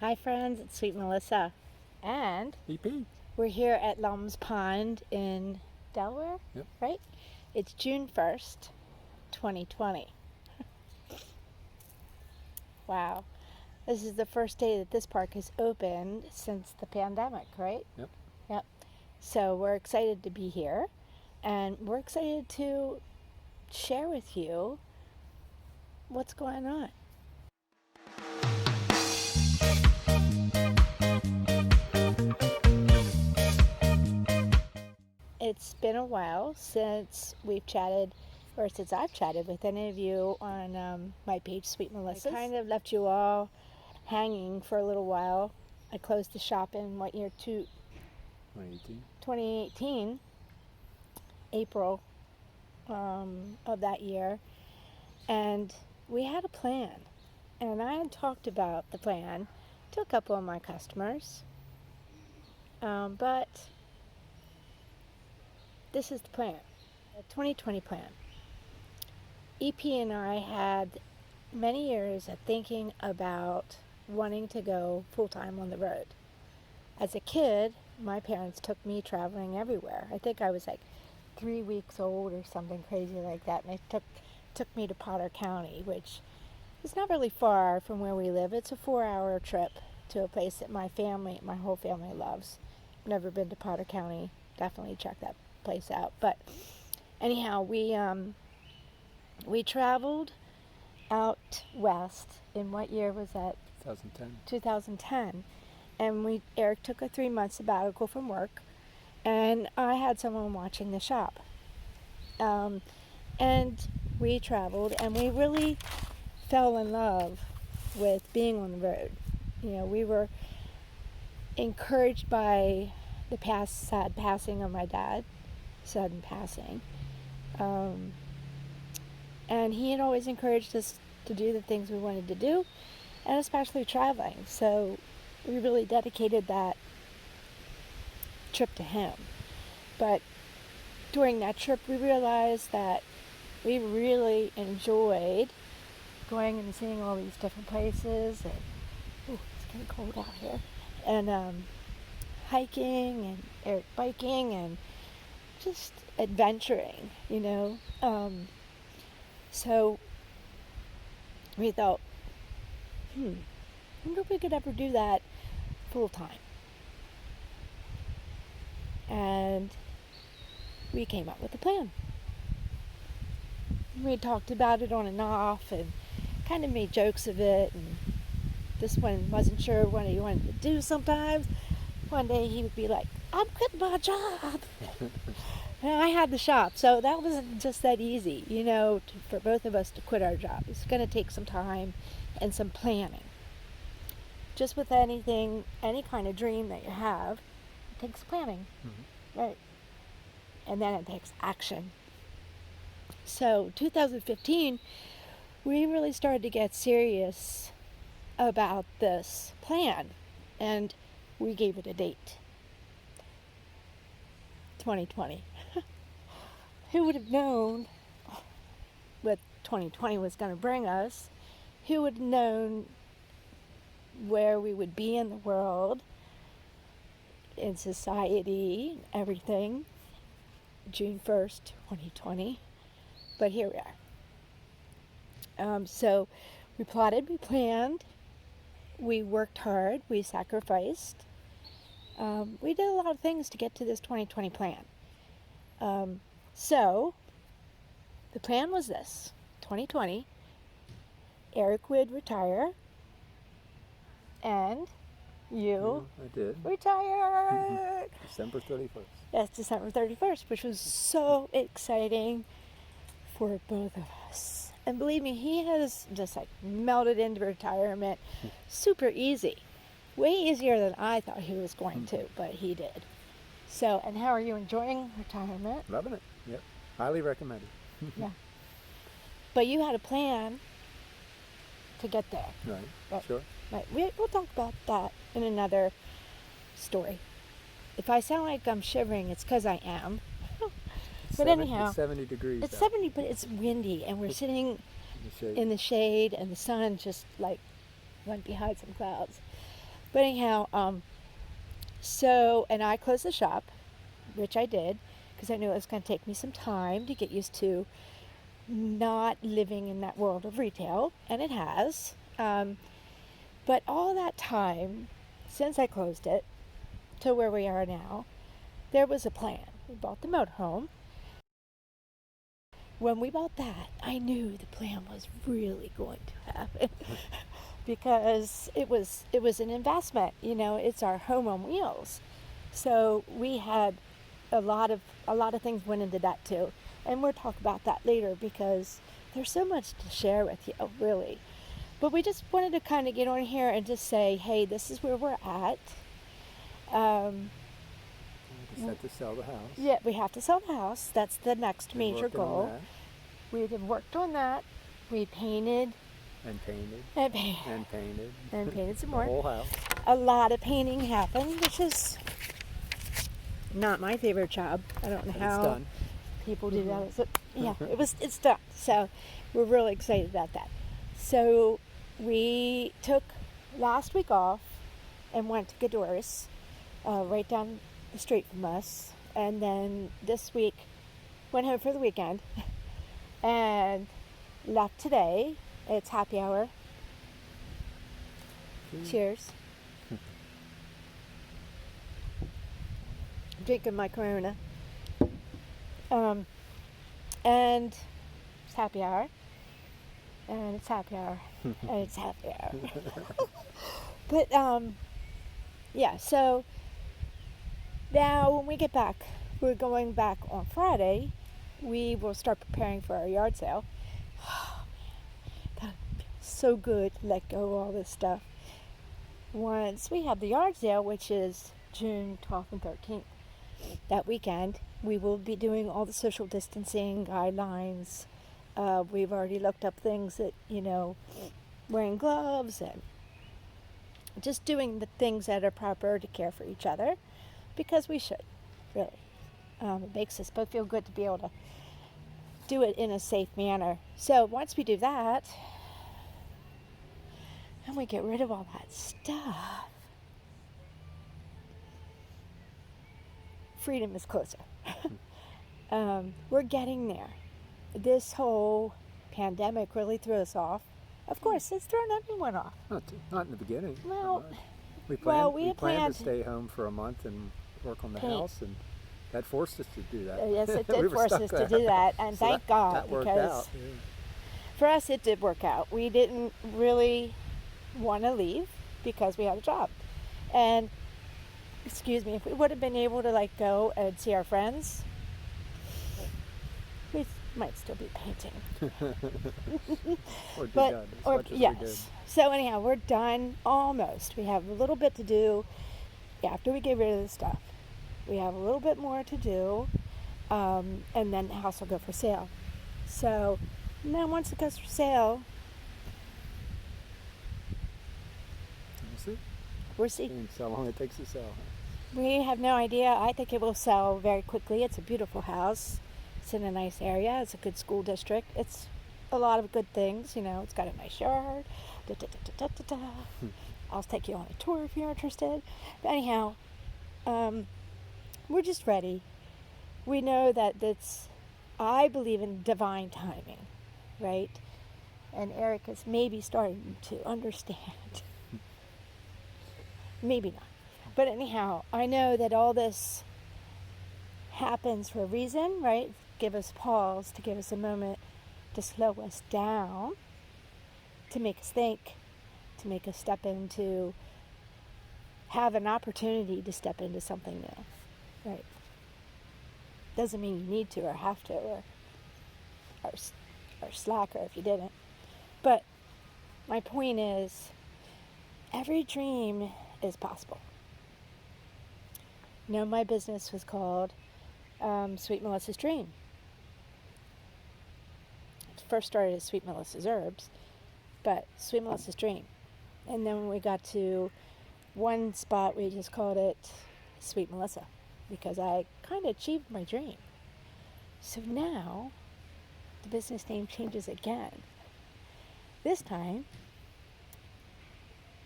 Hi friends, it's Sweet Melissa. And EP. we're here at Lum's Pond in Delaware, Yep. right? It's June 1st, 2020. Wow. This is the first day that this park has opened since the pandemic, right? Yep. Yep. So we're excited to be here and we're excited to share with you what's going on. It's been a while since we've chatted, or since I've chatted with any of you on my page, Sweet Melissa. I kind of left you all hanging for a little while. I closed the shop in what year? 2018. 2018, April of that year. And we had a plan. And I had talked about the plan to a couple of my customers. But this is the plan, the 2020 plan. EP and I had many years of thinking about wanting to go full-time on the road. As a kid, my parents took me traveling everywhere. I think I was like 3 weeks old or something crazy like that, and they took me to Potter County, which is not really far from where we live. It's a 4-hour trip to a place that my whole family loves. I've never been to Potter County. Definitely check that place out. But anyhow, we traveled out west in what year was that? 2010. 2010. And Eric took a 3-month sabbatical from work, and I had someone watching the shop. And we traveled, and we really fell in love with being on the road. You know, we were encouraged by the sad passing of my dad, sudden passing. And he had always encouraged us to do the things we wanted to do, and especially traveling. So we really dedicated that trip to him. But during that trip, we realized that we really enjoyed going and seeing all these different places. And it's getting cold out here. And hiking and Eric biking and just adventuring, you know. So we thought, I wonder if we could ever do that full time. And we came up with a plan. We talked about it on and off and kind of made jokes of it. And this one wasn't sure what he wanted to do sometimes. One day he would be like, I'm quitting my job. And I had the shop, so that wasn't just that easy, you know, for both of us to quit our job. It's going to take some time and some planning. Just with anything, any kind of dream that you have, it takes planning, right? And then it takes action. So 2015, we really started to get serious about this plan, and we gave it a date. 2020. Who would have known what 2020 was going to bring us? Who would have known where we would be in the world, in society, everything? June 1st, 2020. But here we are. So we plotted, we planned, we worked hard, we sacrificed. We did a lot of things to get to this 2020 plan. So the plan was this: 2020, Eric would retire, and you I did. retired. December 31st. Yes, December 31st, which was so exciting for both of us. And believe me, he has just like melted into retirement super easy. Way easier than I thought he was going to, but he did. So, and how are you enjoying retirement? Loving it. Yep. Highly recommended. Yeah. But you had a plan to get there. Right. Sure. Right. We'll talk about that in another story. If I sound like I'm shivering, it's because I am. But anyhow, it's 70 degrees. It's out. 70, but it's windy, and we're sitting In the shade. in the shade, and the sun just like went behind some clouds. But anyhow, so, and I closed the shop, which I did, because I knew it was going to take me some time to get used to not living in that world of retail, and it has. But all that time, since I closed it, to where we are now, there was a plan. We bought the motorhome. When we bought that, I knew the plan was really going to happen because it was an investment. You know, it's our home on wheels. So we had a lot of things went into that too, and we'll talk about that later because there's so much to share with you, really. But we just wanted to kind of get on here and just say, hey, this is where we're at. Just had to sell the house. Yeah, we have to sell the house. That's the next Been major working on goal. that, We have worked on that. We painted and painted and painted and painted. and painted some The more. whole house. A lot of painting happened, which is not my favorite job. I don't know But how it's done. people do that. So, yeah, it's done. So we're really excited about that. So we took last week off and went to Gadoris, right down the street from us, and then this week went home for the weekend and left today. It's happy hour. Cheers. Drinking my Corona. And it's happy hour. And it's happy hour. And it's happy hour. But, yeah, so now when we get back, we're going back on Friday. We will start preparing for our yard sale. Oh, man, that feels so good to let go of all this stuff. Once we have the yard sale, which is June 12th and 13th, that weekend, we will be doing all the social distancing guidelines. We've already looked up things that, wearing gloves and just doing the things that are proper to care for each other, because we should, really. It makes us both feel good to be able to do it in a safe manner. So once we do that, and we get rid of all that stuff, freedom is closer. We're getting there. This whole pandemic really threw us off. Of course, it's thrown everyone off. Not in the beginning. Well, we planned, we we had planned planned- to stay home for a month and work on the Paint. house, and that forced us to do that. Yes, it We did were force stuck us to there. do that, and So thank God, that worked because out. Yeah. for us it did work out. We didn't really want to leave because we had a job. And, excuse me, if we would have been able to go and see our friends, we might still be painting. Or be But, done as or much as yes. we did. So anyhow, we're done almost. We have a little bit to do after we get rid of the stuff. We have a little bit more to do, and then the house will go for sale. So now once it goes for sale, We'll we'll see. see. Seeing how long it takes to sell. We have no idea. I think it will sell very quickly. It's a beautiful house. It's in a nice area. It's a good school district. It's a lot of good things. It's got a nice yard. Da, da, da, da, da, da. I'll take you on a tour if you're interested. But anyhow, we're just ready. We know that I believe in divine timing, right? And Eric is maybe starting to understand. Maybe not. But anyhow, I know that all this happens for a reason, right? Give us pause, to give us a moment to slow us down, to make us think, to make us have an opportunity to step into something new, right? Doesn't mean you need to or have to or slacker if you didn't. But my point is, every dream is possible. My business was called Sweet Melissa's Dream. It first started as Sweet Melissa's Herbs, but Sweet Melissa's Dream. And then when we got to one spot, we just called it Sweet Melissa, because I kind of achieved my dream. So now the business name changes again. This time,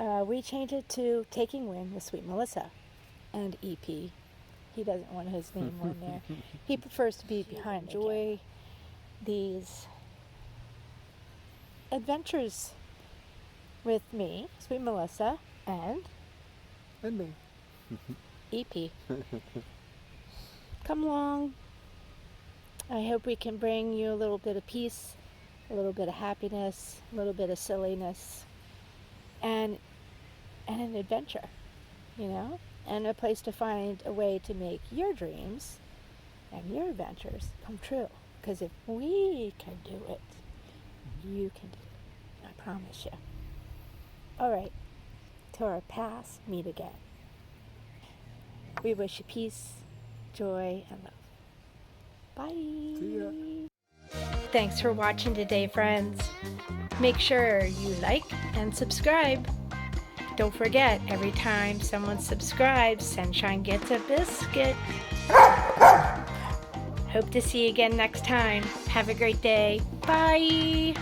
We changed it to Taking Wind with Sweet Melissa and EP. He doesn't want his name on there. He prefers to be behind Joy. These adventures with me, Sweet Melissa, and me. EP. Come along. I hope we can bring you a little bit of peace, a little bit of happiness, a little bit of silliness, and an adventure, you know, and a place to find a way to make your dreams and your adventures come true. Because if we can do it, you can do it. I promise you. All right. Till our paths meet again. We wish you peace, joy, and love. Bye. See ya. Thanks for watching today, friends. Make sure you like and subscribe. Don't forget, every time someone subscribes, Sunshine gets a biscuit. Hope to see you again next time. Have a great day. Bye.